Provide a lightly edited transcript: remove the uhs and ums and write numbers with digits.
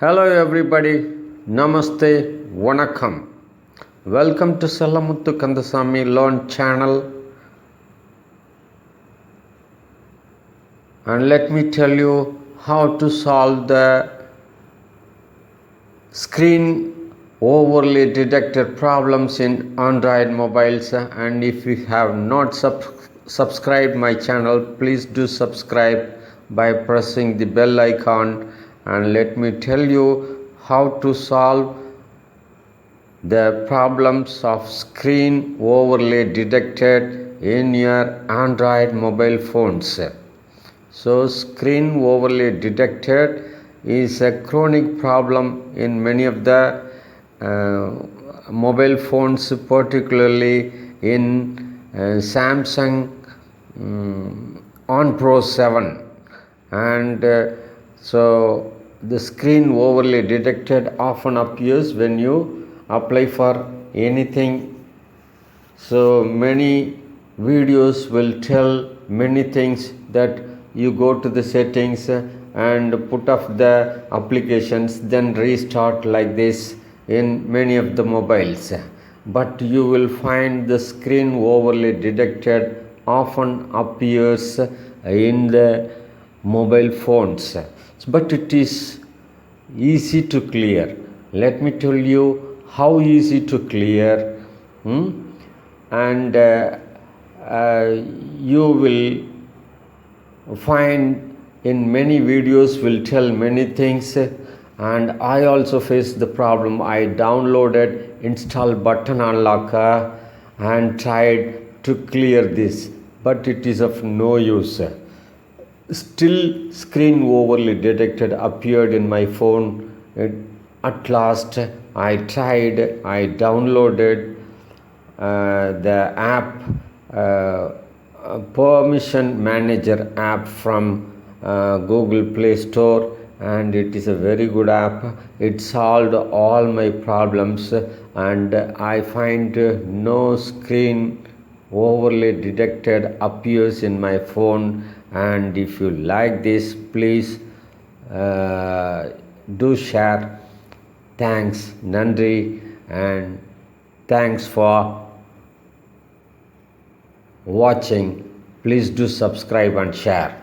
Hello everybody, Namaste, Vanakkam. Welcome to Sellamuthu Kandasamy Learn channel. And let me tell you how to solve the screen overlay detected problems in Android mobiles. And if you have not subscribed my channel, please do subscribe by pressing the bell icon. And let me tell you how to solve the problems of screen overlay detected in your Android mobile phones. So screen overlay detected is a chronic problem in many of the mobile phones, particularly in Samsung On Pro 7. And so the screen overlay detected often appears when you apply for anything. So many videos will tell many things that you go to the settings and put off the applications, then restart like this in many of the mobiles. But you will find the screen overlay detected often appears in the mobile phones, but it is easy to clear. Let me tell you how easy to clear. And you will find in many videos will tell many things, and I also faced the problem. I downloaded install button unlocker and tried to clear this, but it is of no use. Still screen overlay detected appeared in my phone. At last I tried, I downloaded the app, permission manager app from Google Play Store, and it is a very good app. It solved all my problems, and I find no screen overlay detected appears in my phone. And if you like this, please do share. Thanks, Nandri, and thanks for watching. Please do subscribe and share.